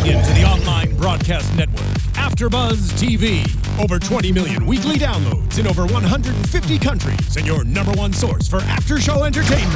tuning in to the online broadcast network, AFTERBUZZ TV. Over 20 million weekly downloads in over 150 countries, and your number one source for after-show entertainment.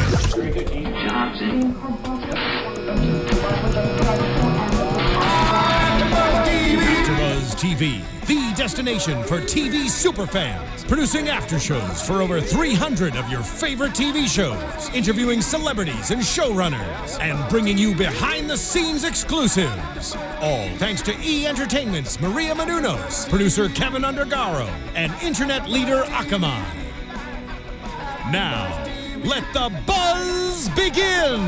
AFTERBUZZ TV, the destination for TV superfans. Producing aftershows for over 300 of your favorite TV shows. Interviewing celebrities and showrunners. And bringing you behind-the-scenes exclusives. All thanks to E! Entertainment's Maria Menounos, producer Kevin Undergaro, and internet leader Akamai. Now, let the buzz begin!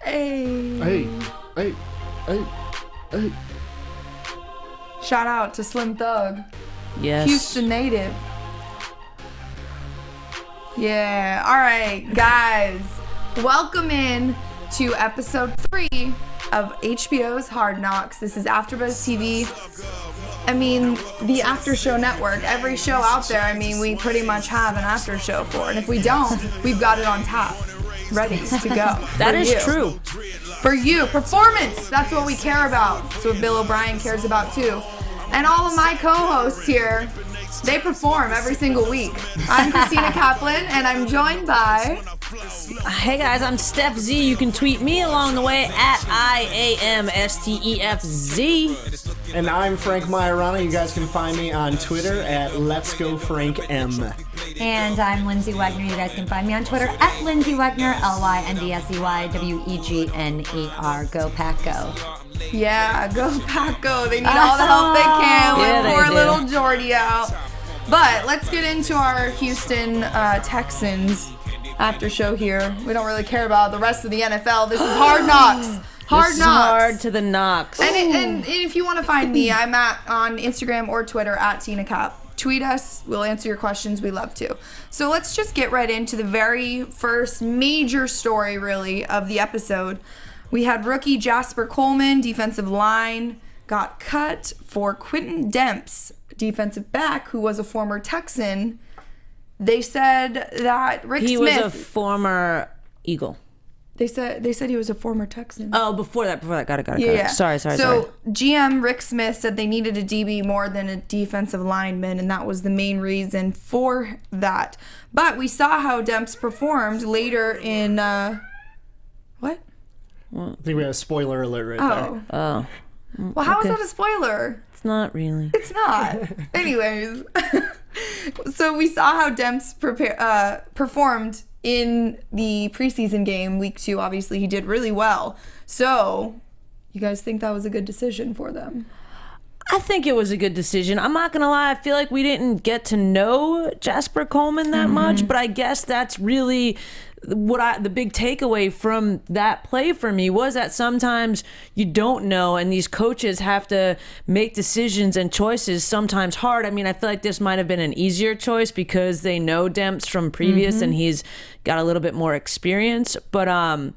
Hey. Shout out to Slim Thug. Yes. Houston native. Yeah. All right, guys. Welcome in to episode 3 of HBO's Hard Knocks. This is AFTERBUZZ TV. I mean, the after show network. Every show out there, I mean, we pretty much have an after show for. And if we don't, we've got it on tap, ready to go. That is true. For you, performance, that's what we care about. That's what Bill O'Brien cares about too. And all of my co-hosts here, they perform every single week. I'm Christina Kaplan, and I'm joined by... Hey guys, I'm Stef Z. You can tweet me along the way at IAMSTEFZ. And I'm Frank Maiorana. You guys can find me on Twitter at Let's Go Frank M. And I'm Lyndsey Wegner. You guys can find me on Twitter at Lyndsey Wegner, LYNDSEYWEGNER. Go Pack Go. Yeah, go Pack Go. They need all the help they can with poor little Jordy out. But let's get into our Houston Texans after show here. We don't really care about the rest of the NFL. This is Hard Knocks. Hard Knocks. Hard to the knocks. And if you want to find me, I'm on Instagram or Twitter at Tina Cap. Tweet us. We'll answer your questions. We love to. So let's just get right into the very first major story, really, of the episode. We had rookie Jasper Coleman, defensive line, got cut for Quentin Demps, defensive back, who was a former Texan. They said that Rick Smith... He was a former Eagle. They said he was a former Texan. Oh, before that. Got it. Yeah. Sorry. So GM Rick Smith said they needed a DB more than a defensive lineman, and that was the main reason for that. But we saw how Demps performed later in... what? I think we had a spoiler alert right there. Oh. Well, how is that a spoiler? It's not really. It's not. Anyways. So we saw how Demps performed in the preseason game, week 2. Obviously, he did really well. So, you guys think that was a good decision for them? I think it was a good decision. I'm not gonna lie, I feel like we didn't get to know Jasper Coleman that much, but I guess that's really the big takeaway from that play for me was that sometimes you don't know, and these coaches have to make decisions and choices sometimes hard. I mean, I feel like this might have been an easier choice because they know Demps from previous and he's got a little bit more experience, but I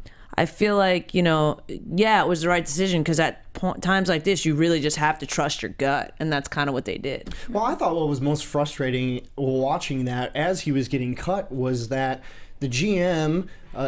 feel like, it was the right decision because at times like this, you really just have to trust your gut, and that's kind of what they did. Well, I thought what was most frustrating watching that as he was getting cut was that the GM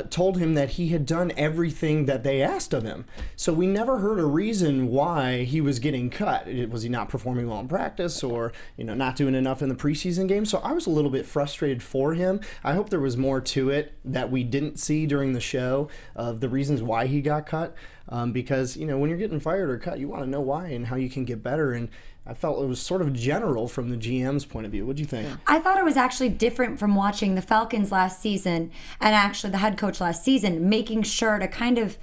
told him that he had done everything that they asked of him. So we never heard a reason why he was getting cut. Was he not performing well in practice or, not doing enough in the preseason game? So I was a little bit frustrated for him. I hope there was more to it that we didn't see during the show of the reasons why he got cut. Because, when you're getting fired or cut, you want to know why and how you can get better. And I felt it was sort of general from the GM's point of view. What do you think? I thought it was actually different from watching the Falcons last season and actually the head coach last season, making sure to kind of,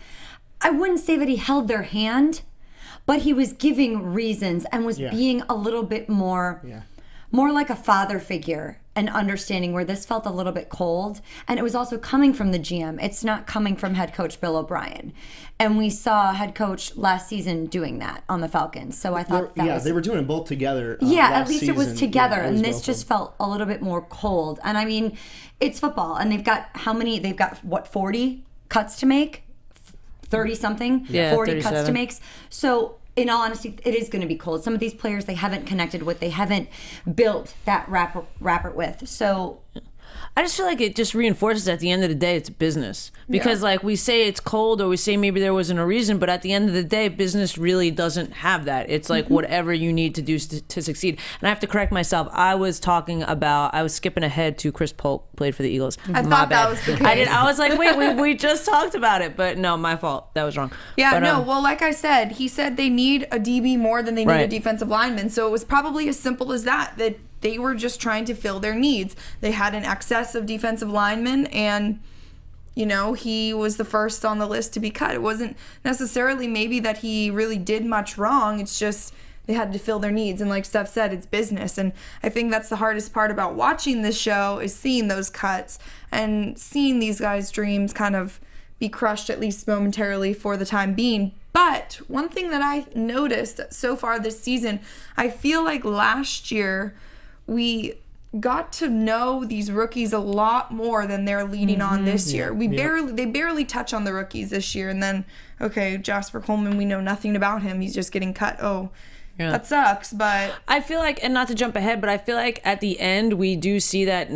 I wouldn't say that he held their hand, but he was giving reasons and was being a little bit more like a father figure and understanding where this felt a little bit cold. And it was also coming from the GM. It's not coming from head coach Bill O'Brien. And we saw head coach last season doing that on the Falcons. So I thought they were doing it both together. At least it was together. And this just felt a little bit more cold. And I mean, it's football. And they've got 40 cuts to make? 30 something? Yeah, 40 37. cuts to make. So in all honesty, it is going to be cold. Some of these players they haven't connected with, they haven't built that rapport with. So I just feel like it just reinforces at the end of the day it's business. Because like we say it's cold or we say maybe there wasn't a reason, but at the end of the day business really doesn't have that. It's like whatever you need to do to succeed. And I have to correct myself. I was skipping ahead to Chris Polk played for the Eagles. I thought that was the case. I was like, wait, we just talked about it, but no, my fault. That was wrong. Yeah, but, well, like I said, he said they need a DB more than they need a defensive lineman. So it was probably as simple as that they were just trying to fill their needs. They had an excess of defensive linemen, and he was the first on the list to be cut. It wasn't necessarily maybe that he really did much wrong. It's just they had to fill their needs. And like Steph said, it's business. And I think that's the hardest part about watching this show is seeing those cuts and seeing these guys' dreams kind of be crushed, at least momentarily, for the time being. But one thing that I noticed so far this season, I feel like last year we got to know these rookies a lot more than they're leading on this year. They barely touch on the rookies this year, and then Jasper Coleman, we know nothing about him. He's just getting cut. That sucks, but I feel like, and not to jump ahead, but I feel like at the end we do see that,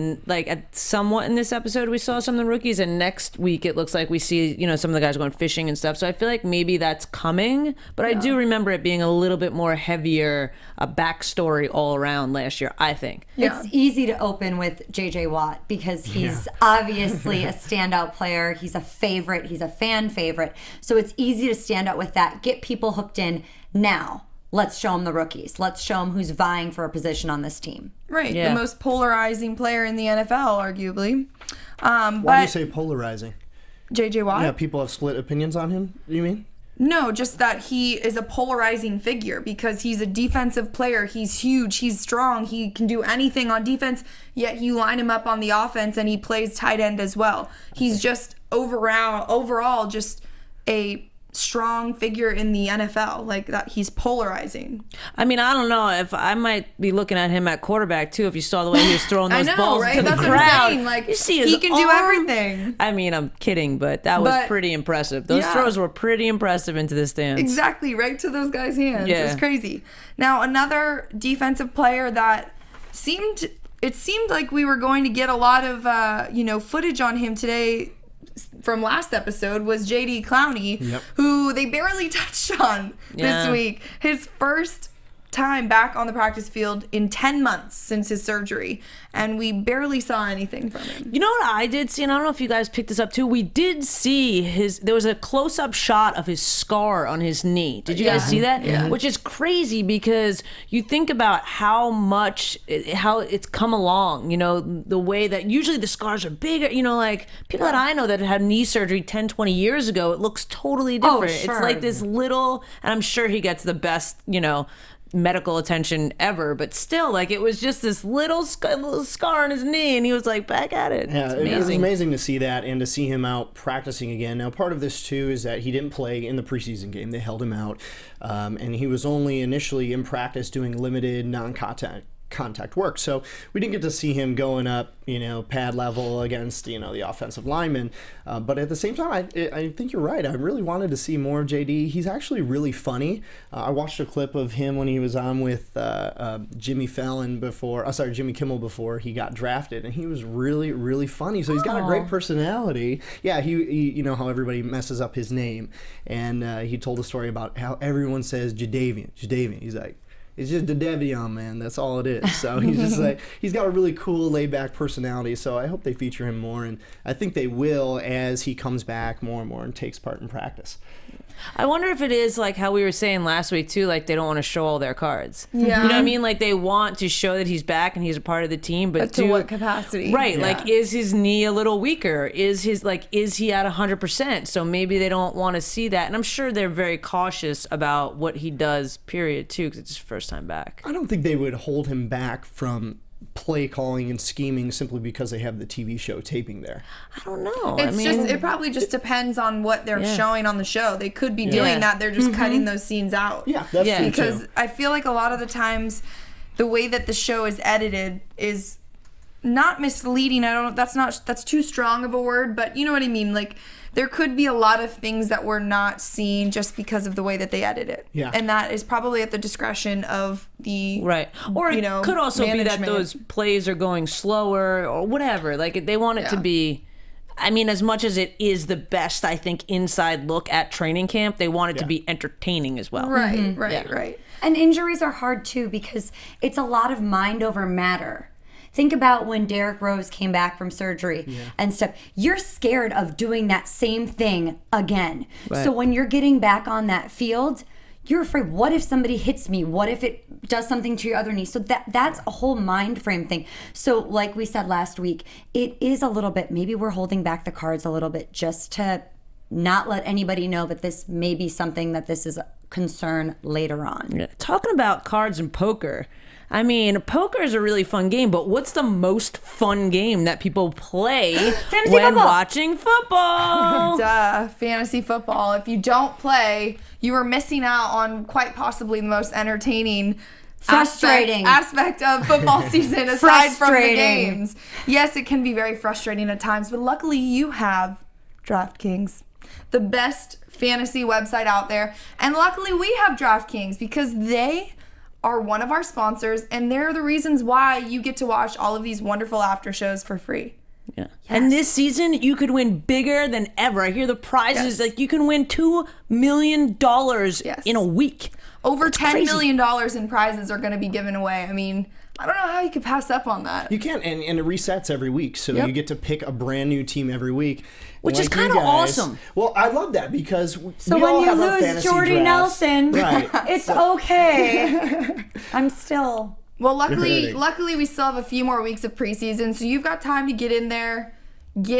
somewhat in this episode we saw some of the rookies, and next week it looks like we see some of the guys going fishing and stuff. So I feel like maybe that's coming, but I do remember it being a little bit more heavier, a backstory all around last year. I think it's easy to open with JJ Watt because he's obviously a standout player. He's a favorite. He's a fan favorite. So it's easy to stand out with that. Get people hooked in now. Let's show them the rookies. Let's show them who's vying for a position on this team. Right, the most polarizing player in the NFL, arguably. Why do you say polarizing? JJ Watt? Yeah, people have split opinions on him, you mean? No, just that he is a polarizing figure because he's a defensive player. He's huge. He's strong. He can do anything on defense, yet you line him up on the offense and he plays tight end as well. He's just overall just a strong figure in the NFL, like that. He's polarizing. I mean, I don't know if I might be looking at him at quarterback too. If you saw the way he was throwing those balls right? to the That's crowd, what I'm saying. Like, you see his he can arm. do everything. I mean, I'm kidding, but that was pretty impressive. Those throws were pretty impressive into the stands. Exactly, right to those guys' hands. Yeah. It's crazy. Now, another defensive player that seemed like we were going to get a lot of footage on him today from last episode was JD Clowney, who they barely touched on this week. His first time back on the practice field in 10 months since his surgery, and we barely saw anything from him. You know what I did see, and I don't know if you guys picked this up too, we did see there was a close-up shot of his scar on his knee. Did you guys see that? Yeah. Which is crazy because you think about how it's come along, the way that usually the scars are bigger, like people that I know that had knee surgery 10, 20 years ago, it looks totally different. Sure. It's like this little, and I'm sure he gets the best, medical attention ever, but still, like, it was just this little scar on his knee, and he was like back at it. Yeah, it was amazing to see that and to see him out practicing again. Now, part of this too is that he didn't play in the preseason game; they held him out, and he was only initially in practice doing limited non-contact work. So we didn't get to see him going up, pad level against, the offensive lineman. But at the same time, I think you're right. I really wanted to see more of JD. He's actually really funny. I watched a clip of him when he was on with Jimmy Kimmel before he got drafted, and he was really, really funny. So he's got a great personality. Yeah, he how everybody messes up his name, and he told a story about how everyone says Jadeveon. He's like, it's just Jadeveon, man. That's all it is. So he's just like, he's got a really cool, laid-back personality. So I hope they feature him more, and I think they will as he comes back more and more and takes part in practice. I wonder if it is like how we were saying last week too, like they don't want to show all their cards. Yeah. You know what I mean? Like they want to show that he's back and he's a part of the team, but to what capacity? Right. Yeah. Like, is his knee a little weaker? Is he at 100%? So maybe they don't want to see that. And I'm sure they're very cautious about what he does, period, too, because it's his first time back. I don't think they would hold him back from play calling and scheming simply because they have the TV show taping there. I don't know. It probably just depends on what they're showing on the show. They could be doing that. They're just cutting those scenes out. Yeah, that's true because too. I feel like a lot of the times the way that the show is edited is not misleading. That's too strong of a word, but you know what I mean. Like there could be a lot of things that we're not seeing just because of the way that they edit it. Yeah. And that is probably at the discretion of the Right. Or it could also be that management. those plays are going slower or whatever. Like they want it to be, I mean, as much as it is the best, I think, inside look at training camp, they want it to be entertaining as well. Right, right. And injuries are hard too because it's a lot of mind over matter. Think about when Derrick Rose came back from surgery and stuff. You're scared of doing that same thing again. Right. So when you're getting back on that field, you're afraid, what if somebody hits me? What if it does something to your other knee? So that's a whole mind frame thing. So like we said last week, it is a little bit, maybe we're holding back the cards a little bit just to not let anybody know that this may be something that this is a concern later on. Yeah. Talking about cards and poker, I mean, poker is a really fun game, but what's the most fun game that people play when football. watching football? Duh, fantasy football. If you don't play, you are missing out on quite possibly the most entertaining Frustrating. aspect of football season aside from the Frustrating. games. Yes, it can be very frustrating at times, but luckily you have DraftKings, the best fantasy website out there. And luckily we have DraftKings because they are one of our sponsors, and they're the reasons why you get to watch all of these wonderful after shows for free. Yeah. And this season, you could win bigger than ever. I hear the prizes, like you can win $2 million in a week. Over That's $10 crazy. million in prizes are going to be given away. I mean, I don't know how you could pass up on that. You can, and it resets every week, so you get to pick a brand new team every week. Which is you kinda guys- awesome. Well, I love that because So we when all you have our lose fantasy Jordy drafts. Nelson, Right. it's okay. I'm still... Well, luckily hurting. we still have a few more weeks of preseason, so you've got time to get in there, do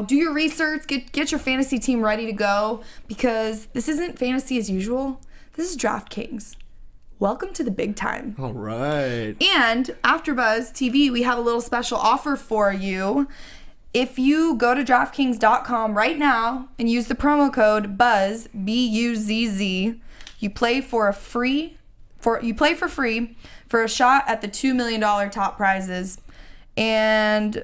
your research, get your fantasy team ready to go, because this isn't fantasy as usual. This is DraftKings. Welcome to the big time. All right. And AfterBuzz TV, we have a little special offer for you. If you go to DraftKings.com right now and use the promo code BUZZ, B-U-Z-Z, you play for free for a shot at the $2 million top prizes. And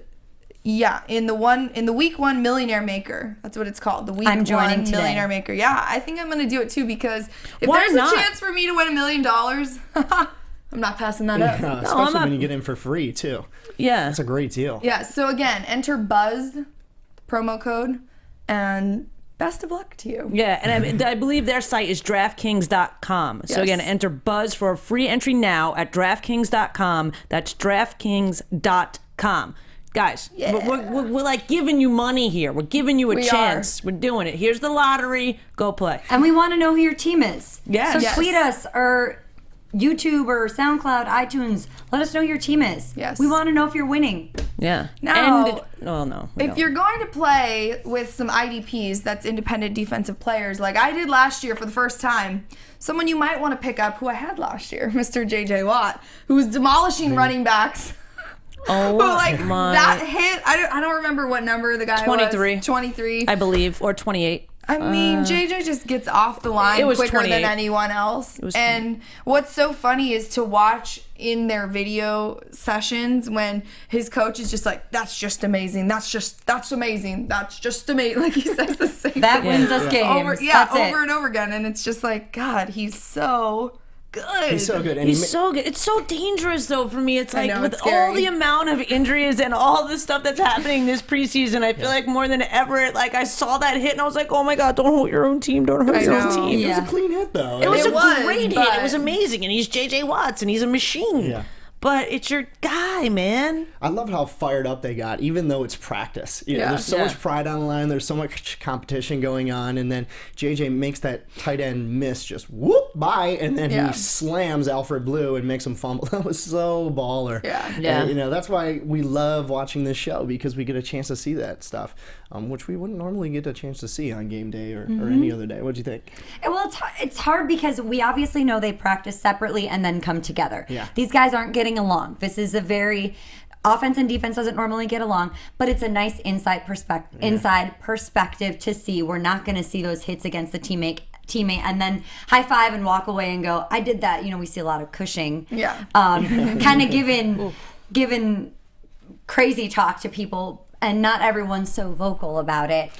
yeah, in the week one Millionaire Maker. That's what it's called. The week I'm joining one today. Millionaire Maker. Yeah, I think I'm going to do it too, because if Why there's not? a chance for me to win $1 million, I'm not passing that up. Yeah, I'm especially not- when you get in for free too. Yeah. That's a great deal. Yeah, so again, enter BUZZ, promo code, and best of luck to you. Yeah, and I believe their site is DraftKings.com. So Yes. again, enter BUZZ for a free entry now at DraftKings.com. That's DraftKings.com. Guys, we're like giving you money here. We're giving you a We chance. We're doing it. Here's the lottery. Go play. And we want to know who your team is. Yes. So Yes. tweet us or YouTube or SoundCloud, iTunes. Let us know who your team is. Yes. We want to know if you're winning. Yeah. Now, No. we If don't. you're going to play with some IDPs, that's independent defensive players, like I did last year for the first time, someone you might want to pick up who I had last year, Mr. JJ Watt, who was demolishing running backs. Oh Who, like, my! that hit, I don't remember what number the guy 23. was. 23. I believe, or 28. I mean, JJ just gets off the line It was quicker 28. than anyone else. was And what's so funny is to watch in their video sessions when his coach is just like, that's just amazing. That's amazing. That's just amazing. Like, he says the same That thing wins us games. over That's it. and over again. And it's just like, God, he's so good. He's so good. And He's so good. It's so dangerous, though, for me. It's I like know, with it's all scary. the amount of injuries and all the stuff that's happening this preseason, I feel like more than ever, like I saw that hit and I was like, oh my God, don't hurt your own team. Don't hurt I your own know. team. It was Yeah. a clean hit though. It was It a was, great hit. but- It was amazing. And he's JJ Watts and he's a machine. Yeah. But it's your guy, man. I love how fired up they got, even though it's practice. You know, Yeah. there's so Yeah. much pride on the line. There's so much competition going on, and then JJ makes that tight end miss, just whoop by, and then Yeah. he slams Alfred Blue and makes him fumble. That was so baller. Yeah. Yeah. And, you know, that's why we love watching this show, because we get a chance to see that stuff, which we wouldn't normally get a chance to see on game day or any other day. What'd you think? Well, it's hard because we obviously know they practice separately and then come together. Yeah. These guys aren't getting along. This is a very offense and defense doesn't normally get along, but it's a nice inside perspective to see. We're not going to see those hits against the teammate and then high five and walk away and go, I did that. You know, we see a lot of Cushing. Yeah. Kind of given crazy talk to people and not everyone's so vocal about it.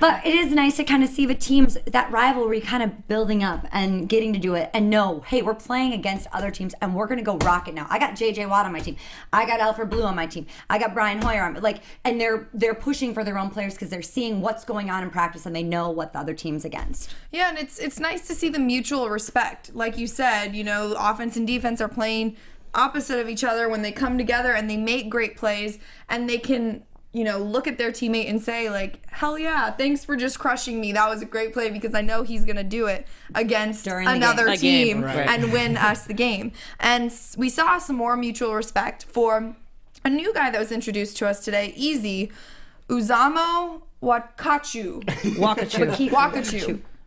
But it is nice to kind of see the teams, that rivalry kind of building up and getting to do it and know, hey, we're playing against other teams and we're going to go rock it now. I got J.J. Watt on my team. I got Alfred Blue on my team. I got Brian Hoyer on, and they're pushing for their own players because they're seeing what's going on in practice and they know what the other team's against. Yeah, and it's nice to see the mutual respect. Like you said, offense and defense are playing opposite of each other when they come together and they make great plays and they can look at their teammate and say, like, hell yeah, thanks for just crushing me. That was a great play because I know he's going to do it against another team and win us the game. And we saw some more mutual respect for a new guy that was introduced to us today, Easy, Uzama Wakachu.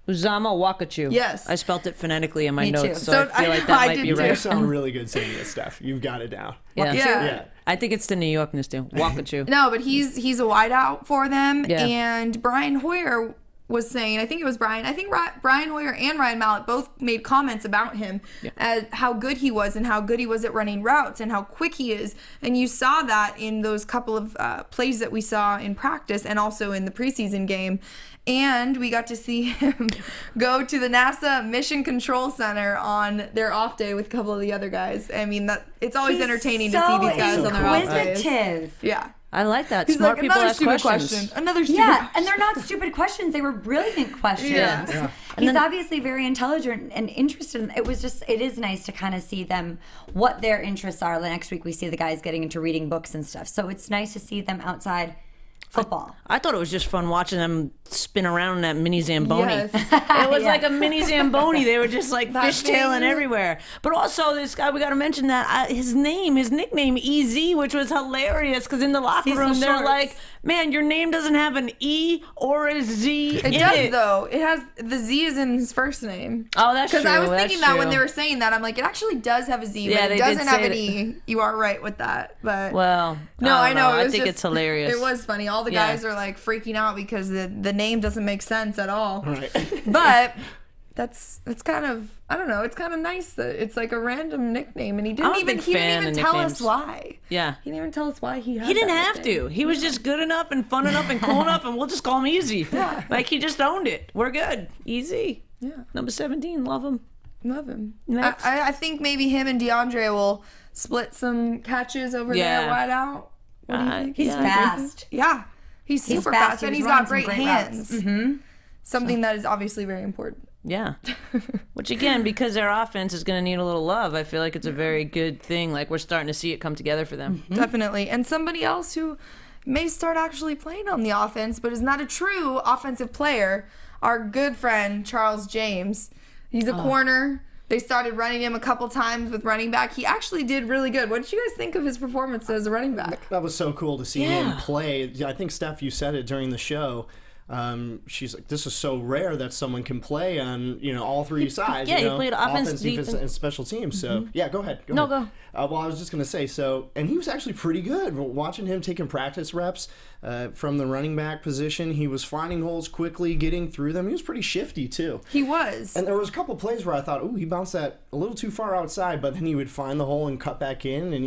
Uzama Wakachu. Yes. I spelt it phonetically in my Me notes, too. so I feel like that might be right. You sound really good saying this stuff. You've got it down. Yeah. I think it's the New Yorkness too. Wakachu. No, but he's a wideout for them. Yeah. And Brian Hoyer was saying, I think it was Brian. I think Brian Hoyer and Ryan Mallett both made comments about him, at how good he was and how good he was at running routes and how quick he is. And you saw that in those couple of plays that we saw in practice and also in the preseason game. And we got to see him go to the NASA Mission Control Center on their off day with a couple of the other guys. I mean, it's always entertaining to see these guys on their off days. Inquisitive. Yeah. I like that. He's Smart like, people another ask stupid questions. question. Another stupid Yeah, question. and they're not stupid questions. They were brilliant questions. Yeah. He's obviously very intelligent and interested. It is nice to kind of see them, what their interests are. Next week we see the guys getting into reading books and stuff. So it's nice to see them outside football. I thought it was just fun watching them spin around in that mini Zamboni. Yes. It was like a mini Zamboni. They were just like fishtailing thing. everywhere. But also this guy, we got to mention that his nickname, EZ, which was hilarious because in the locker room they're Shorts. like, man, your name doesn't have an E or a Z It in does, it. though. It has the Z is in his first name. Oh, that's true. Because I was That's thinking that when true. they were saying that, I'm like, it actually does have a Z, Yeah, but they it did doesn't have say an that. E. You are right with that, but Well, no, I know. I think it's hilarious. It was funny. All the guys are like freaking out because the name doesn't make sense at all. Right. But that's kind of, I don't know. It's kind of nice that it's like a random nickname, and he didn't even tell us why. Yeah. He didn't even tell us why he had. He didn't that have nickname. to. He was just good enough and fun enough and cool enough, and we'll just call him Easy. Yeah. Like, he just owned it. We're good. Easy. Yeah. Number 17. Love him. Love him. Next. I think maybe him and DeAndre will split some catches over there wide out. What do you think? He's fast. Yeah. He's super fast. fast, He and was he's running got some great great hands. routes. Mm-hmm. Something that is obviously very important. Yeah. Which, again, because their offense is going to need a little love, I feel like it's a very good thing. Like, we're starting to see it come together for them. Mm-hmm. Definitely. And somebody else who may start actually playing on the offense, but is not a true offensive player, our good friend, Charles James. He's a corner. They started running him a couple times with running back. He actually did really good. What did you guys think of his performance as a running back? That was so cool to see him play. I think, Steph, you said it during the show. She's like, this is so rare that someone can play on all three sides. He played offense, defense, and special teams. So yeah, go ahead. Go ahead. Well, I was just gonna say and he was actually pretty good. Watching him taking practice reps from the running back position, he was finding holes quickly, getting through them. He was pretty shifty too. He was. And there was a couple plays where I thought, he bounced that a little too far outside, but then he would find the hole and cut back in. And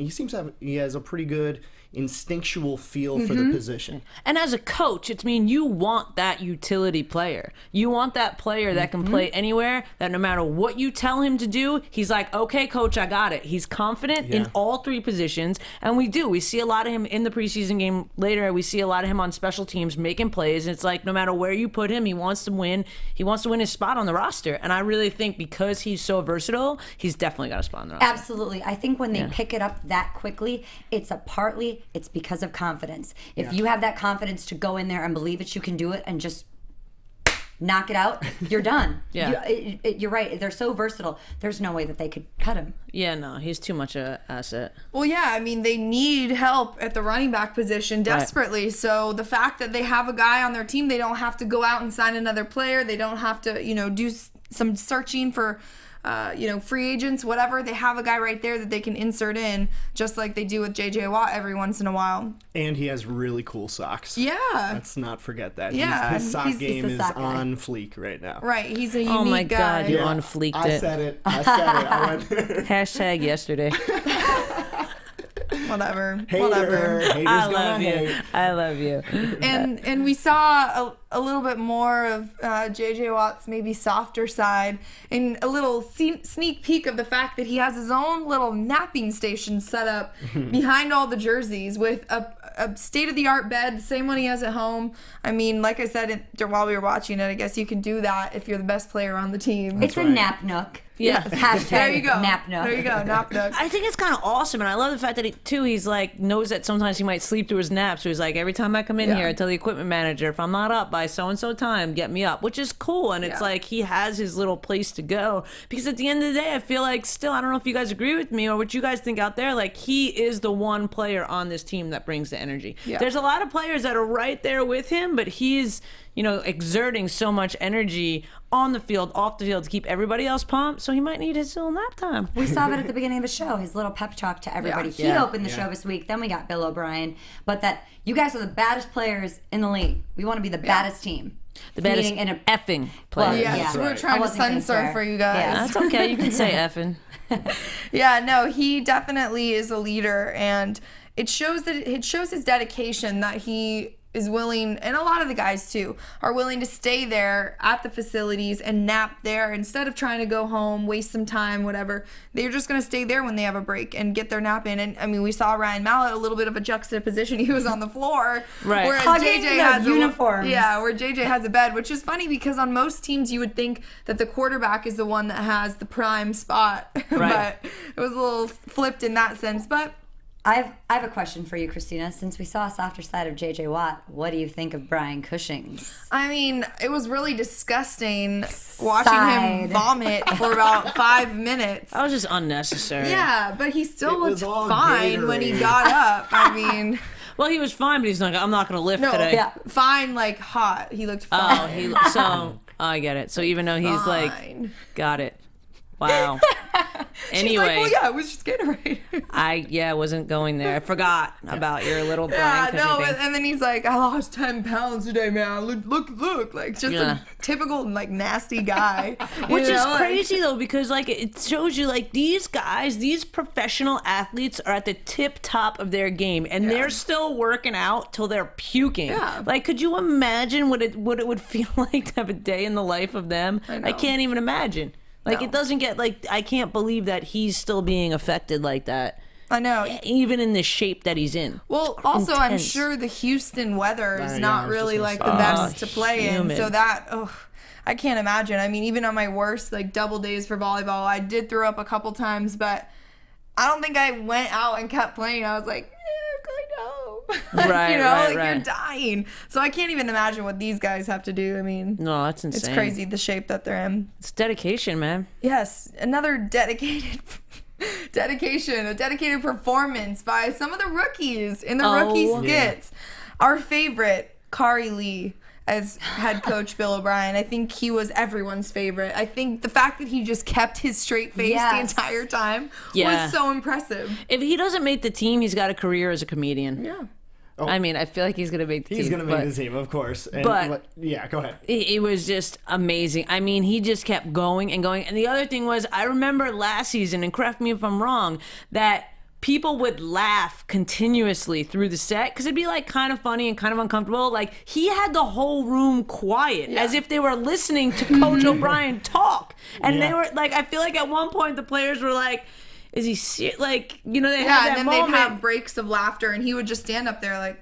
he has a pretty good instinctual feel for the position. And as a coach, you want that utility player. You want that player that can play anywhere, that no matter what you tell him to do, he's like, okay, coach, I got it. He's confident in all three positions. And we see a lot of him in the preseason game later. We see a lot of him on special teams making plays. And it's like, no matter where you put him, he wants to win. He wants to win his spot on the roster. And I really think because he's so versatile, he's definitely got a spot on the roster. Absolutely. I think when they pick it up that quickly, it's because of confidence. If you have that confidence to go in there and believe that you can do it and just knock it out, you're done. You're right. They're so versatile. There's no way that they could cut him. Yeah, no, he's too much an asset. Well, yeah, they need help at the running back position desperately. Right. So the fact that they have a guy on their team, they don't have to go out and sign another player. They don't have to, do some searching for free agents, whatever. They have a guy right there that they can insert in, just like they do with J.J. Watt every once in a while. And he has really cool socks. Yeah. Let's not forget that. Yeah. His sock game is sock guy. on fleek right now. Right. He's a unique guy. Oh, my God. You unfleeked it. I said it. I went... Hashtag yesterday. whatever. Haters I gonna love you. hate. I love you. And we saw a little bit more of J.J. Watt's maybe softer side, and a little sneak peek of the fact that he has his own little napping station set up behind all the jerseys with a state-of-the-art bed, the same one he has at home. I mean, like I said while we were watching it, I guess you can do that if you're the best player on the team. It's a nap nook. Yeah. Hashtag There you go. nap nook. There you go. Nap nook. I think it's kind of awesome, and I love the fact that he's like knows that sometimes he might sleep through his nap. So he's like, every time I come in here, I tell the equipment manager if I'm not up by so and so time, get me up, which is cool. And it's like he has his little place to go, because at the end of the day, I feel like still, I don't know if you guys agree with me or what you guys think out there. Like, he is the one player on this team that brings the energy. Yeah. There's a lot of players that are right there with him, but he's exerting so much energy on the field, off the field to keep everybody else pumped. So he might need his little nap time. We saw that at the beginning of the show, his little pep talk to everybody. He opened the show this week. Then we got Bill O'Brien. But that you guys are the baddest players in the league. We want to be the baddest team. The baddest Meaning in a effing player. Well, Yeah, so we're trying to censor for you guys. Yeah. That's okay. You can say effing. Yeah, no, he definitely is a leader, and it shows his dedication that he is willing, and a lot of the guys too, are willing to stay there at the facilities and nap there instead of trying to go home, waste some time, whatever. They're just going to stay there when they have a break and get their nap in. And I mean, we saw Ryan Mallett, a little bit of a juxtaposition. He was on the floor. Right. Whereas Hugging JJ the has uniforms. where JJ has a bed, which is funny because on most teams you would think that the quarterback is the one that has the prime spot. Right. But it was a little flipped in that sense. But I have a question for you, Christina. Since we saw a softer side of J.J. Watt, what do you think of Brian Cushing's? I mean, it was really disgusting watching him vomit for about 5 minutes. That was just unnecessary. Yeah, but he still was looked all fine when he Gatorade. got up. I mean, Well, he was fine, but he's like, I'm not going to lift no, today. fine, like hot. He looked Oh, fine. I get it. So even though he's like, Fine. got it. Wow. She's Anyway, like, well, yeah, it was just Gatorade. I wasn't going there. I forgot about your little Yeah, Brian no, Cushing thing. and then he's like, I lost 10 pounds today, man. Look, like just Yeah. a typical like nasty guy. Which you is know, like- crazy though, because like it shows you like these guys, these professional athletes are at the tip top of their game, and they're still working out till they're puking. Yeah. Like, could you imagine what it would feel like to have a day in the life of them? I know. I can't even imagine. Like, No. it doesn't get like, I can't believe that he's still being affected like that, I know. even in the shape that he's in. Well, also, I'm intense. sure the Houston weather is Yeah, not I was really just like gonna the say. best to play in. humid. So that, I can't imagine. I mean, even on my worst like double days for volleyball, I did throw up a couple times, but I don't think I went out and kept playing. I was like, I'm going home. Right, you know, right, like you're right. dying. So I can't even imagine what these guys have to do. I mean, No, that's insane. it's crazy the shape that they're in. It's dedication, man. Yes, another dedicated a dedicated performance by some of the rookies in the rookie skits. Our favorite, Kari Lee, as head coach Bill O'Brien. I think he was everyone's favorite. I think the fact that he just kept his straight face Yes. the entire time Yeah. was so impressive. If he doesn't make the team, he's got a career as a comedian. Yeah. I mean, I feel like he's gonna make the He's team. going to make but the team, of course. And, but- yeah, go ahead. It was just amazing. I mean, he just kept going and going. And the other thing was, I remember last season, and correct me if I'm wrong, that people would laugh continuously through the set because it'd be like kind of funny and kind of uncomfortable. Like, he had the whole room quiet as if they were listening to Coach O'Brien talk. And they were like, I feel like at one point the players were like, is he like, they Yeah, had and that then moment. they'd have breaks of laughter, and he would just stand up there like,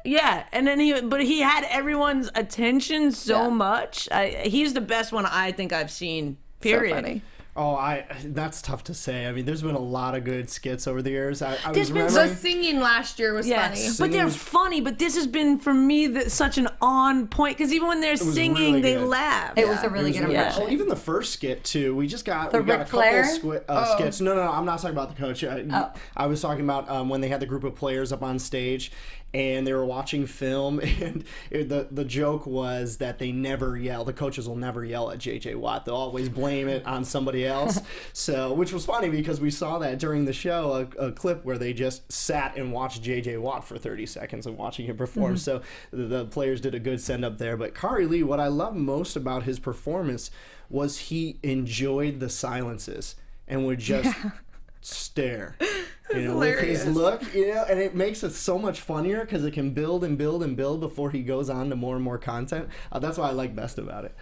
Yeah, and then he had everyone's attention so much. He's the best one I think I've seen. Period. so funny. Oh, that's tough to say. I mean, there's been a lot of good skits over the years. I There's was been remembering. The singing last year was Yes, funny. but they're funny. But this has been for me such an on point because even when they're was singing, really they good. laugh. It was a really good Yeah. impression. Oh, even the first skit too. We got a Ric couple Flair? skits. No, I'm not talking about the coach. I was talking about when they had the group of players up on stage and they were watching film, and the joke was that they never yell. The coaches will never yell at J.J. Watt. They'll always blame it on somebody else. So, which was funny because we saw that during the show, a clip where they just sat and watched J.J. Watt for 30 seconds and watching him perform. So the players did a good send up there. But Kari Lee, what I love most about his performance was he enjoyed the silences and would just stare with hilarious. his look, and it makes it so much funnier because it can build and build and build before he goes on to more and more content. That's what I like best about it.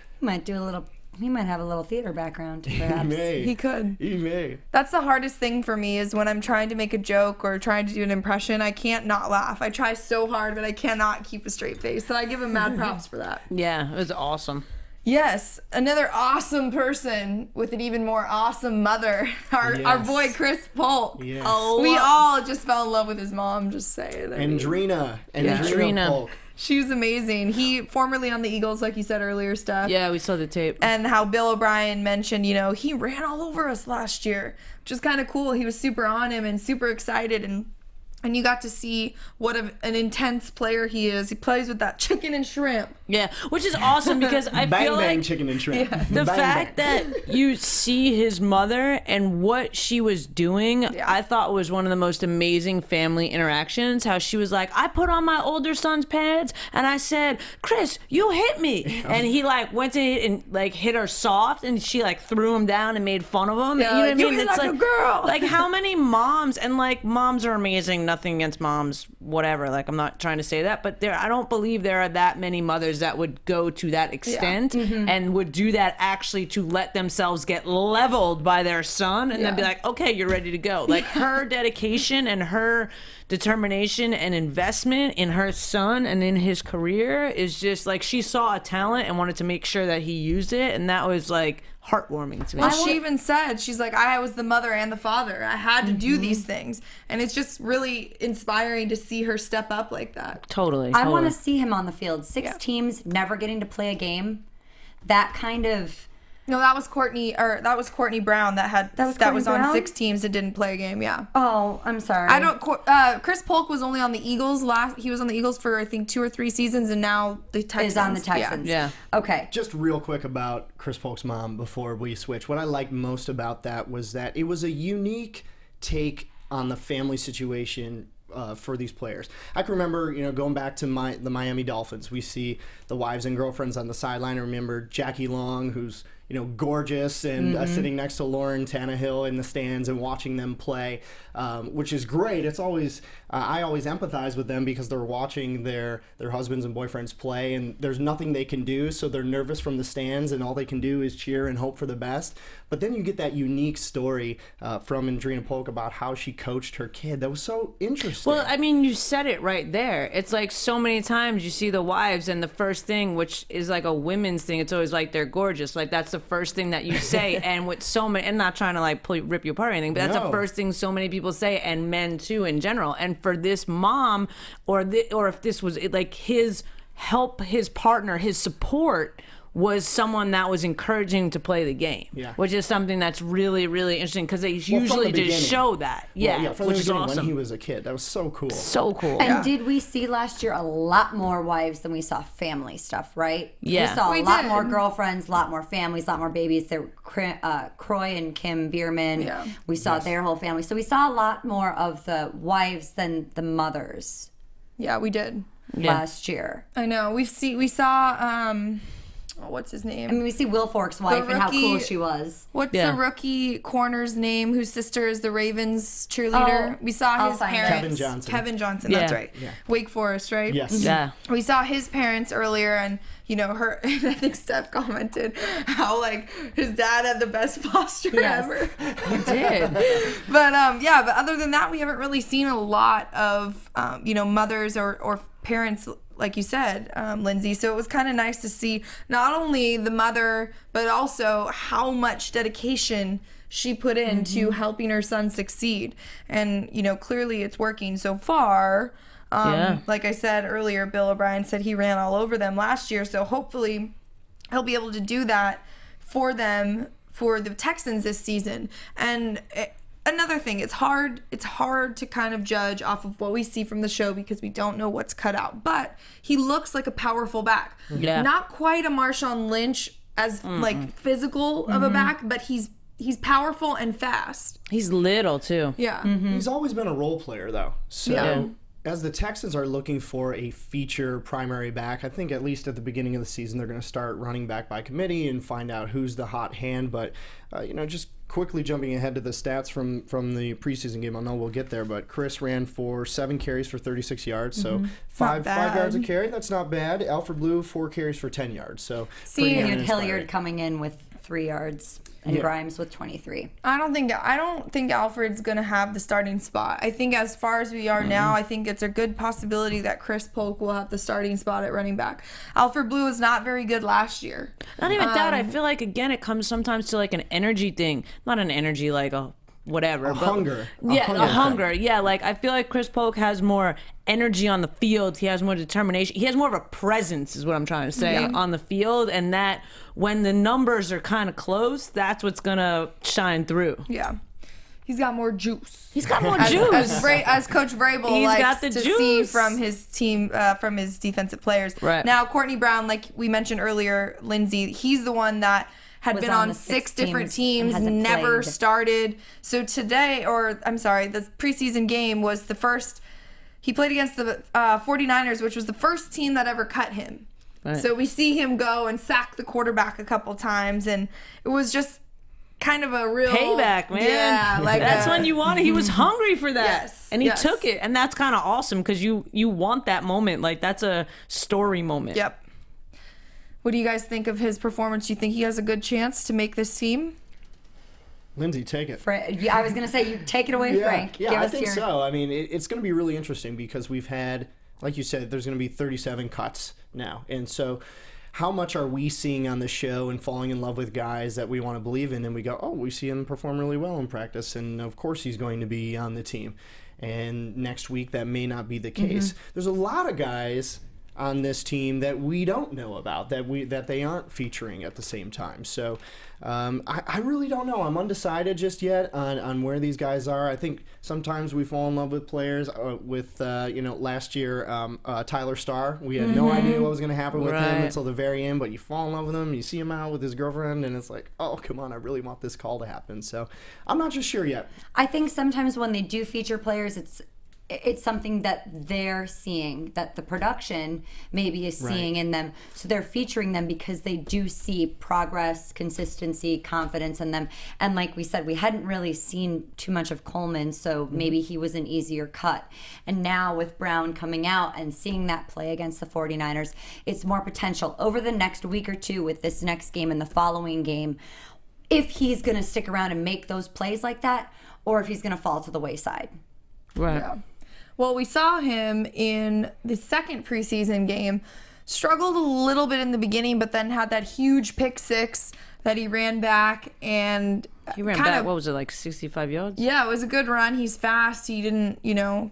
He might have a little theater background, perhaps. He could. He may. That's the hardest thing for me is when I'm trying to make a joke or trying to do an impression, I can't not laugh. I try so hard, but I cannot keep a straight face. So I give him mad props for that. Yeah, it was awesome. Yes, another awesome person with an even more awesome mother. Our boy Chris Polk. Yes. We all just fell in love with his mom, just saying. Andrina Polk. She was amazing. He formerly on the Eagles, like you said earlier, Steph. Yeah, we saw the tape. And how Bill O'Brien mentioned, he ran all over us last year, which is kind of cool. He was super on him and super excited, and you got to see what an intense player he is. He plays with that chicken and shrimp. Yeah, which is awesome because I bang, feel bang, like chicken and shrimp. Yeah. the fact that you see his mother and what she was doing, I thought was one of the most amazing family interactions. How she was like, I put on my older son's pads and I said, Chris, you hit me. And he went to and hit her soft and she threw him down and made fun of him. Yeah, you know what I mean? hit It's like a girl. How many moms, and moms are amazing, nothing against moms, whatever. I'm not trying to say that, but I don't believe there are that many mothers that would go to that extent and would do that actually to let themselves get leveled by their son and then be like, okay, you're ready to go. Her dedication and her determination and investment in her son and in his career is just she saw a talent and wanted to make sure that he used it, and that was heartwarming to me. Well, she even said, she's like, I was the mother and the father. I had to do these things. And it's just really inspiring to see her step up like that. Totally. I want to see him on the field. 6 teams, never getting to play a game. That kind of... No, that was Courtney Brown that was on 6 teams and didn't play a game. Yeah. Oh, I'm sorry. Chris Polk was only on the Eagles he was on the Eagles for I think 2 or 3 seasons, and now the Texans. Is on the Texans. Yeah. Okay. Just real quick about Chris Polk's mom before we switch. What I liked most about that was that it was a unique take on the family situation for these players. I can remember, going back to the Miami Dolphins, we see the wives and girlfriends on the sideline. I remember Jackie Long, who's gorgeous and sitting next to Lauren Tannehill in the stands and watching them play, which is great. It's always I always empathize with them because they're watching their husbands and boyfriends play, and there's nothing they can do, so they're nervous from the stands, and all they can do is cheer and hope for the best. But then you get that unique story from Andrina Polk about how she coached her kid. That was so interesting. Well, I mean, you said it right there. It's so many times you see the wives, and the first thing, which is a women's thing, it's always they're gorgeous. That's the first thing that you say. And with so many, and not trying to rip you apart or anything, but that's the first thing so many people say, and men too in general. And for this mom, or if this was his help, his partner, his support was someone that was encouraging to play the game, which is something that's really, really interesting because they usually just show that. From which the is beginning, awesome. when he was a kid. That was so cool. So cool. And did we see last year a lot more wives than we saw family stuff, right? Yeah. We saw We a lot did. more girlfriends, a lot more families, a lot more babies. There were Croy and Kim Bierman. Yeah. We saw their whole family. So we saw a lot more of the wives than the mothers Yeah, we did. last year. I know. We saw what's his name? I mean, we see Will Fork's wife and how rookie- cool she was. What's the rookie corner's name whose sister is the Ravens cheerleader? Oh, we saw I'll his find parents. out. Kevin Johnson, Yeah. that's right. Yeah. Wake Forest, right? Yes. Yeah. We saw his parents earlier, and her. I think Steph commented how his dad had the best posture ever. He did. But but other than that, we haven't really seen a lot of mothers or parents, like you said, Lyndsey. So it was kind of nice to see not only the mother, but also how much dedication she put into helping her son succeed. And clearly it's working so far. Like I said earlier, Bill O'Brien said he ran all over them last year, so hopefully he'll be able to do that for them, for the Texans this season. And another thing, it's hard to kind of judge off of what we see from the show because we don't know what's cut out, but he looks like a powerful back. Yeah. Not quite a Marshawn Lynch as physical of a back, but he's powerful and fast. He's little too. Yeah. He's always been a role player, though. So As the Texans are looking for a feature primary back, I think at least at the beginning of the season they're going to start running back by committee and find out who's the hot hand. But, just quickly jumping ahead to the stats from the preseason game, I know we'll get there, but Chris ran for 7 carries for 36 yards, so five yards a carry. That's not bad. Alfred Blue, 4 carries for 10 yards. So Hilliard coming in with 3 yards. And Grimes with 23. I don't think Alfred's gonna have the starting spot. I think as far as we are now, I think it's a good possibility that Chris Polk will have the starting spot at running back. Alfred Blue was not very good last year. Not even that. I feel like again it comes sometimes to like an energy thing, not an energy like whatever. Hunger. A hunger. Yeah, like I feel like Chris Polk has more energy on the field. He has more determination. He has more of a presence is what I'm trying to say on the field, and that when the numbers are kind of close, that's what's going to shine through. Yeah. He's got more juice. He's got more juice. As Coach Vrabel likes to see from his team, from his defensive players. Right. Now, Courtney Brown, like we mentioned earlier, Lyndsey, he's the one that had been on 6 different teams, never started. So today, the preseason game was the first. He played against the 49ers, which was the first team that ever cut him. Right. So we see him go and sack the quarterback a couple times, and it was just kind of a real payback, man. Yeah, like that's when you want it. He was hungry for that, yes, and he took it, and that's kind of awesome because you want that moment. Like that's a story moment. Yep. What do you guys think of his performance? Do you think he has a good chance to make this team? Lyndsey, take it. I was going to say, you take it away, Frank. Yeah, I think so. I mean, it's going to be really interesting because we've had, like you said, there's going to be 37 cuts now. And so how much are we seeing on the show and falling in love with guys that we want to believe in? And we go, we see him perform really well in practice. And, of course, he's going to be on the team. And next week, that may not be the case. There's a lot of guys on this team that we don't know about, that they aren't featuring at the same time. So I really don't know. I'm undecided just yet on where these guys are. I think sometimes we fall in love with players. Last year, Tyler Starr, we had no idea what was going to happen with him until the very end, but you fall in love with him, you see him out with his girlfriend, and it's like, oh, come on, I really want this call to happen. So I'm not just sure yet. I think sometimes when they do feature players, it's something that they're seeing, that the production maybe is seeing in them. So they're featuring them because they do see progress, consistency, confidence in them. And like we said, we hadn't really seen too much of Coleman, so maybe he was an easier cut. And now with Brown coming out and seeing that play against the 49ers, it's more potential over the next week or two with this next game and the following game, if he's going to stick around and make those plays like that, or if he's going to fall to the wayside. Right. Yeah. Well, we saw him in the second preseason game, struggled a little bit in the beginning, but then had that huge pick six that he ran back and he ran back, what was it, like 65 yards? Yeah, it was a good run. He's fast. He didn't,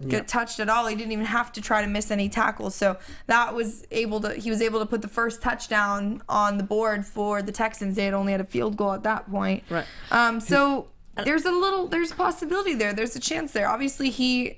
get touched at all. He didn't even have to try to miss any tackles. So he was able to put the first touchdown on the board for the Texans. They had only had a field goal at that point. Right. So there's a possibility there. There's a chance there. Obviously, he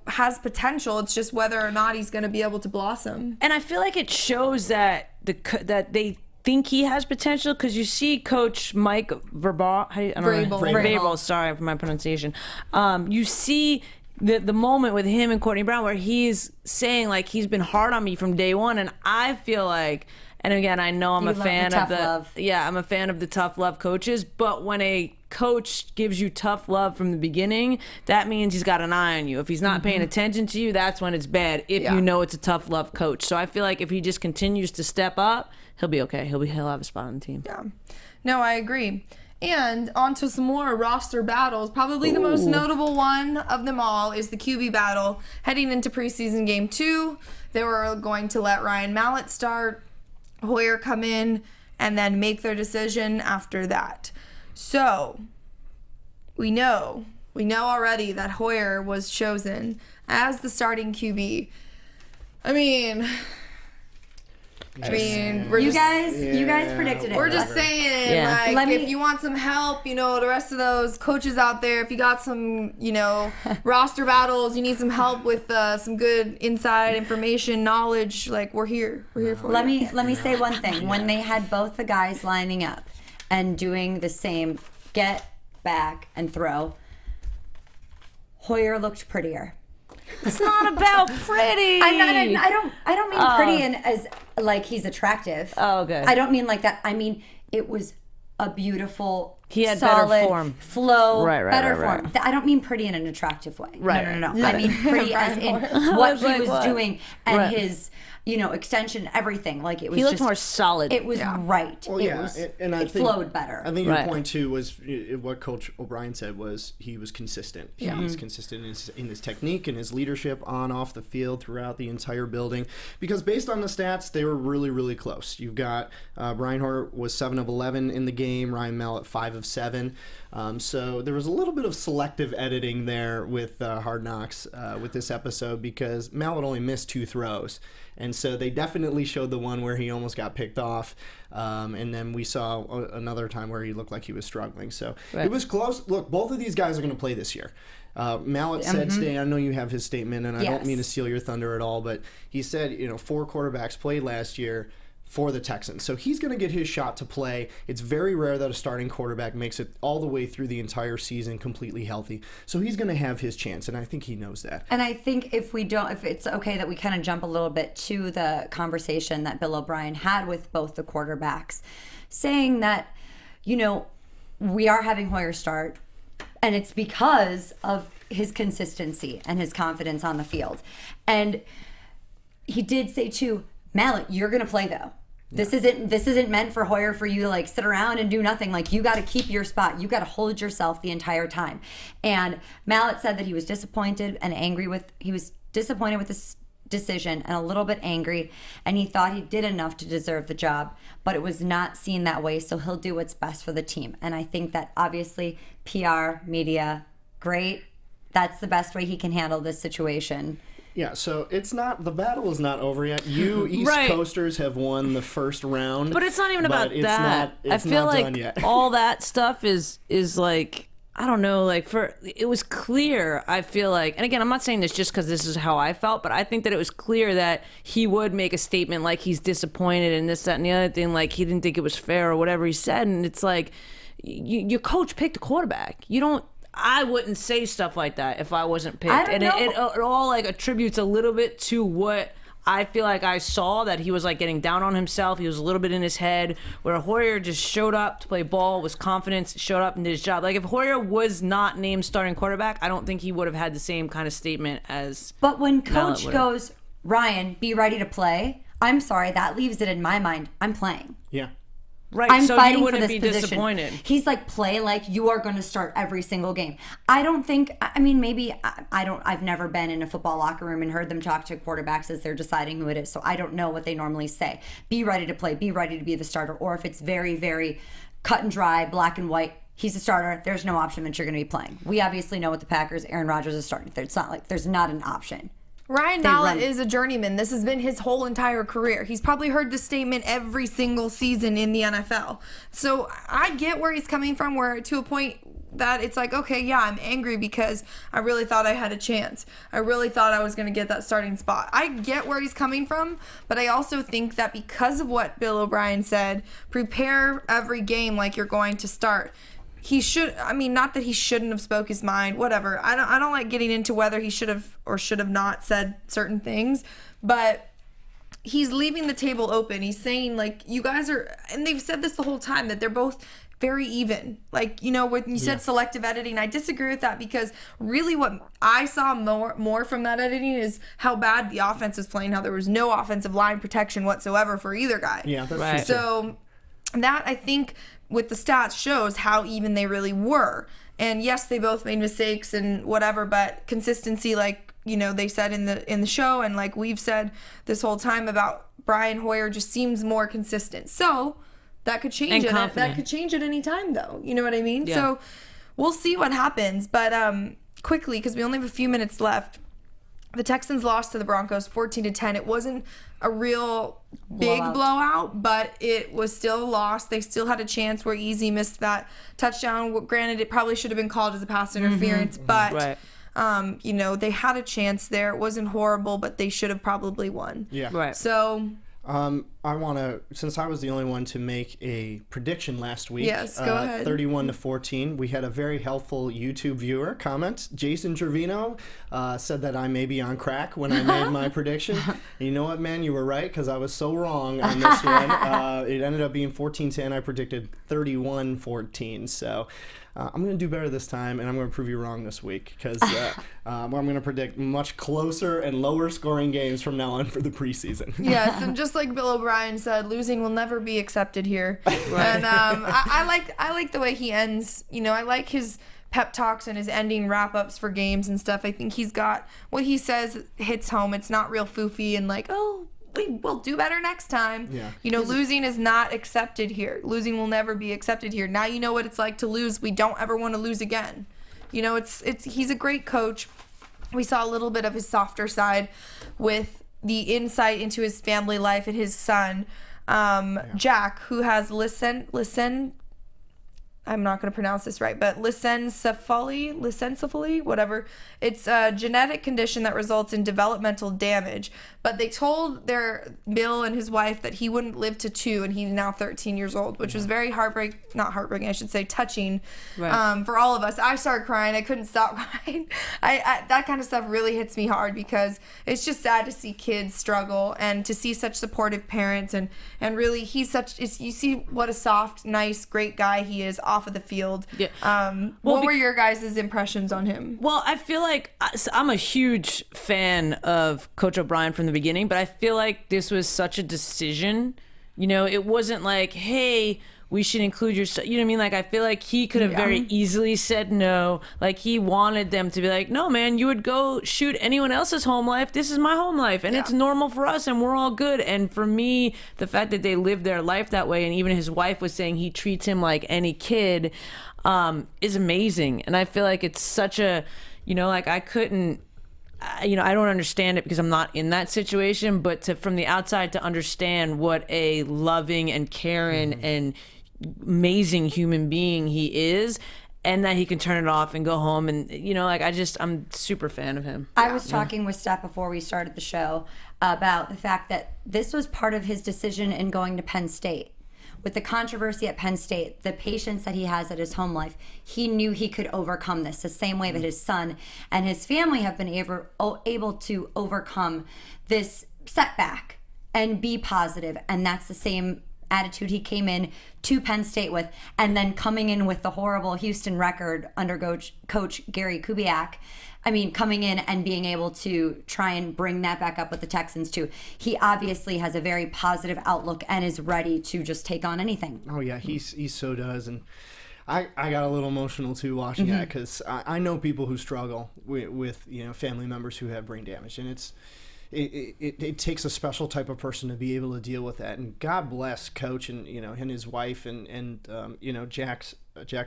has potential. It's just whether or not he's going to be able to blossom. And I feel like it shows that they think he has potential because you see Coach Mike Vrabel. Sorry for my pronunciation. You see the moment with him and Courtney Brown where he's saying like he's been hard on me from day one, and I feel like. And again, I know I'm a fan of I'm a fan of the tough love coaches, but when a coach gives you tough love from the beginning, that means he's got an eye on you. If he's not paying attention to you, that's when it's bad, if you know it's a tough love coach. So I feel like if he just continues to step up, he'll be okay. He'll have a spot on the team. Yeah. No, I agree. And on to some more roster battles. Probably the most notable one of them all is the QB battle. Heading into preseason game 2, they were going to let Ryan Mallett start, Hoyer come in, and then make their decision after that. So we know already that Hoyer was chosen as the starting QB. I mean, you guys predicted it. We're just saying, if you want some help, the rest of those coaches out there, if you got some, roster battles, you need some help with some good inside information, knowledge, like we're here. We're here for you. Let me say one thing. When they had both the guys lining up and doing the same get, back, and throw, Hoyer looked prettier. It's not about pretty. I don't mean pretty and as like he's attractive. Oh, okay. I don't mean like that. I mean it was a beautiful, he had solid better form. flow, Right, better right. form. I don't mean pretty in an attractive way. Right. No. I mean pretty as in what he was doing and his, extension, everything. Like it was. He looked just more solid. It was right. Well, It flowed better. I think your point too was what Coach O'Brien said was he was consistent. Yeah. He's consistent in his technique and his leadership on off the field throughout the entire building. Because based on the stats, they were really, really close. You've got Brian Hoyer was 7 of 11 in the game. Ryan Mallett 5 of 7. So there was a little bit of selective editing there with Hard Knocks with this episode because Mallett only missed 2 throws. And so they definitely showed the one where he almost got picked off. And then we saw another time where he looked like he was struggling. So it was close. Look, both of these guys are going to play this year. Mallett said today, I know you have his statement, and I don't mean to steal your thunder at all, but he said, 4 quarterbacks played last year for the Texans. So he's going to get his shot to play. It's very rare that a starting quarterback makes it all the way through the entire season completely healthy. So he's going to have his chance, and I think he knows that. And I think if it's okay that we kind of jump a little bit to the conversation that Bill O'Brien had with both the quarterbacks, saying that, we are having Hoyer start, and it's because of his consistency and his confidence on the field. And he did say too, Mallett, you're going to play though. This isn't meant for Hoyer for you to like sit around and do nothing. Like you got to keep your spot. You got to hold yourself the entire time. And Mallett said that he was disappointed with this decision and a little bit angry, and he thought he did enough to deserve the job, but it was not seen that way. So he'll do what's best for the team. And I think that obviously PR, media, great. That's the best way he can handle this situation. Yeah, so the battle is not over yet. You East Coasters have won the first round. But it's not even about that. I feel like all that stuff is like, I don't know, like it was clear, I feel like, and again, I'm not saying this just because this is how I felt, but I think that it was clear that he would make a statement like he's disappointed and this, that, and the other thing, like he didn't think it was fair or whatever he said. And it's like, your coach picked a quarterback. I wouldn't say stuff like that if I wasn't picked. It all like attributes a little bit to what I feel like I saw, that he was like getting down on himself. He was a little bit in his head, where Hoyer just showed up to play ball, was confident, showed up and did his job. Like if Hoyer was not named starting quarterback, I don't think he would have had the same kind of statement as. But when coach goes, Ryan, be ready to play, I'm sorry, that leaves it in my mind, I'm playing. Yeah. Right, I'm so fighting you wouldn't for this be position. Disappointed. He's like, play like you are going to start every single game. I don't think, I mean, maybe I've never been in a football locker room and heard them talk to quarterbacks as they're deciding who it is. So I don't know what they normally say. Be ready to play, be ready to be the starter. Or if it's very, very cut and dry, black and white, he's a starter, there's no option that you're going to be playing. We obviously know with the Packers, Aaron Rodgers is starting. It's not like there's not an option. Ryan Mallett is a journeyman. This has been his whole entire career. He's probably heard this statement every single season in the NFL. So I get where he's coming from, where to a point that it's like, okay, yeah, I'm angry because I really thought I had a chance. I really thought I was going to get that starting spot. I get where he's coming from, but I also think that because of what Bill O'Brien said, prepare every game like you're going to start. He should, I mean, not that he shouldn't have spoke his mind, whatever. I don't like getting into whether he should have or should have not said certain things, but he's leaving the table open. He's saying, like, you guys are, and they've said this the whole time, that they're both very even. Like, when you said selective editing, I disagree with that, because really what I saw more from that editing is how bad the offense was playing, how there was no offensive line protection whatsoever for either guy. Yeah, that's right. true. So that, I think, with the stats shows how even they really were. And yes, they both made mistakes and whatever, but consistency, like, they said in the show, and like we've said this whole time about Brian Hoyer, just seems more consistent. So that could change that could change at any time, though. You know what I mean? Yeah. So we'll see what happens. But quickly, because we only have a few minutes left, the Texans lost to the Broncos 14-10. It wasn't a real big blowout, but it was still a loss. They still had a chance where Easy missed that touchdown. Granted, it probably should have been called as a pass interference, but they had a chance there. It wasn't horrible, but they should have probably won. Yeah. Right. So I want to, since I was the only one to make a prediction last week. Yes, go ahead. 31-14. We had a very helpful YouTube viewer comment. Jason Trevino said that I may be on crack when I made my prediction. And you know what, man? You were right, because I was so wrong on this one. It ended up being 14-10. I predicted 31-14. So I'm going to do better this time, and I'm going to prove you wrong this week, because I'm going to predict much closer and lower scoring games from now on for the preseason. Yes, and just like Bill O'Brien said, losing will never be accepted here. And I like the way he ends. You know, I like his pep talks and his ending wrap-ups for games and stuff. I think he's got what he says hits home. It's not real foofy and like, oh, we will do better next time. Yeah. You know, losing is not accepted here. Losing will never be accepted here. Now you know what it's like to lose. We don't ever want to lose again. You know, he's a great coach. We saw a little bit of his softer side with the insight into his family life and his son, Jack, who has I'm not going to pronounce this right, but lissencephaly, whatever. It's a genetic condition that results in developmental damage. But they told Bill and his wife that he wouldn't live to 2, and he's now 13 years old, which was very touching for all of us. I started crying. I couldn't stop crying. I that kind of stuff really hits me hard, because it's just sad to see kids struggle and to see such supportive parents. And really, you see what a soft, nice, great guy he is off of the field. Yeah. What were your guys' impressions on him? Well, I feel like I'm a huge fan of Coach O'Brien from the beginning, but I feel like this was such a decision. You know, it wasn't like, hey, we should include your stuff. You know what I mean? Like, I feel like he could have very easily said no. Like, he wanted them to be like, no, man, you would go shoot anyone else's home life. This is my home life, and it's normal for us, and we're all good. And for me, the fact that they live their life that way, and even his wife was saying he treats him like any kid, is amazing. And I feel like it's such a, you know, like I don't understand it because I'm not in that situation, but from the outside to understand what a loving and caring and amazing human being he is, and that he can turn it off and go home, and you know, like I'm super fan of him. I was talking with Steph before we started the show about the fact that this was part of his decision in going to Penn State. With the controversy at Penn State, the patience that he has at his home life, he knew he could overcome this the same way that his son and his family have been able to overcome this setback and be positive. And that's the same attitude he came in to Penn State with, and then coming in with the horrible Houston record under Coach Gary Kubiak. I mean, coming in and being able to try and bring that back up with the Texans too. He obviously has a very positive outlook and is ready to just take on anything. Oh yeah, he so does. And I got a little emotional too watching that, because I know people who struggle with you know, family members who have brain damage, and it takes a special type of person to be able to deal with that. And God bless Coach and you know, and his wife and you know, Jack's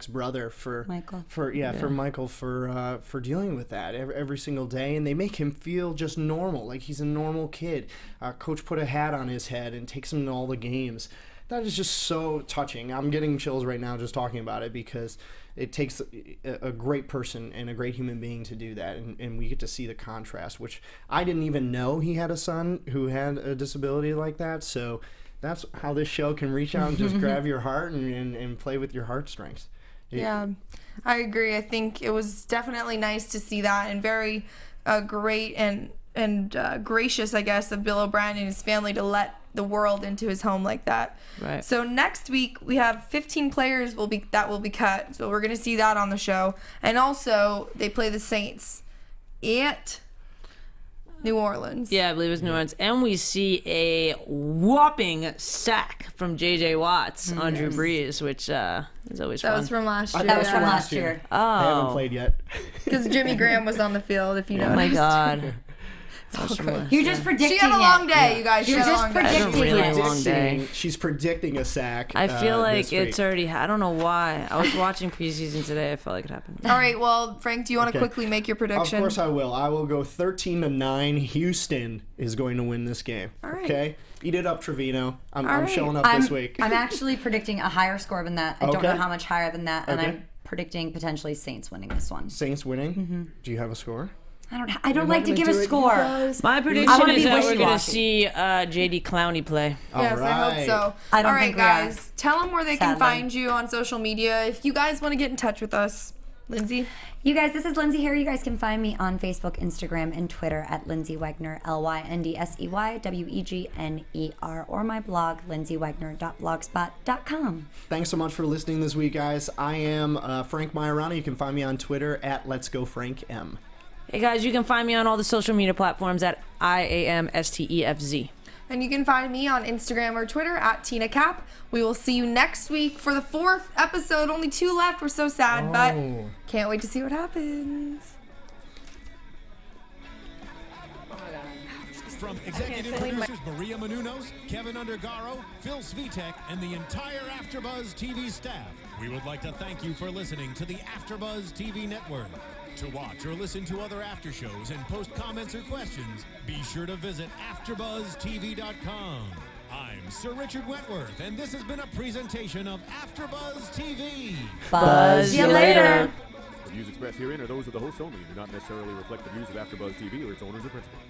brother for Michael for dealing with that every single day, and they make him feel just normal, like he's a normal kid. Coach put a hat on his head and takes him to all the games. That is just so touching. I'm getting chills right now just talking about it, because it takes a great person and a great human being to do that, and we get to see the contrast, which I didn't even know he had a son who had a disability like that. So that's how this show can reach out and just grab your heart and play with your heartstrings. Yeah, I agree. I think it was definitely nice to see that, and very great and gracious, I guess, of Bill O'Brien and his family to let the world into his home like that. Right. So next week we have 15 players that will be cut. So we're going to see that on the show. And also they play the Saints at New Orleans. Yeah, I believe it's New Orleans. And we see a whopping sack from J.J. Watts on Drew Brees, which is always fun. That was from last year. That was from last year. Oh. I haven't played yet. Because Jimmy Graham was on the field, if you noticed. Oh my God. You're just predicting She had a long day, you guys. You're just predicting really long day. She's predicting a sack. I feel like it's already. I don't know why. I was watching preseason today. I felt like it happened. All right. Well, Frank, do you want to quickly make your prediction? Of course I will. I will go 13-9. Houston is going to win this game. All right. Okay. Eat it up, Trevino. I'm showing up this week. I'm actually predicting a higher score than that. I don't know how much higher than that, and I'm predicting potentially Saints winning this one. Saints winning. Do you have a score? I don't like to give a score. My prediction is that we're going to see JD Clowney play. Yes, I hope so. I don't All right, think we guys. are. Tell them where they can Sadly. find you on social media. If you guys want to get in touch with us, Lyndsey. You guys, this is Lyndsey here. You guys can find me on Facebook, Instagram, and Twitter at Lyndsey Wegner, LYNDSEYWEGNER, or my blog, lyndseyWegner.blogspot.com. Thanks so much for listening this week, guys. I am Frank Maiorana. You can find me on Twitter at Let's Go Frank M. Hey guys, you can find me on all the social media platforms at IAMSTEFZ. And you can find me on Instagram or Twitter at Tina Cap. We will see you next week for the 4th episode. Only 2 left. We're so sad, but can't wait to see what happens. From executive producers Maria Menounos, Kevin Undergaro, Phil Svitek, and the entire AfterBuzz TV staff, we would like to thank you for listening to the AfterBuzz TV network. To watch or listen to other after shows and post comments or questions, be sure to visit AfterBuzzTV.com. I'm Sir Richard Wentworth, and this has been a presentation of AfterBuzz TV. Buzz you later. The views expressed herein are those of the hosts only and do not necessarily reflect the views of AfterBuzz TV or its owners or principals.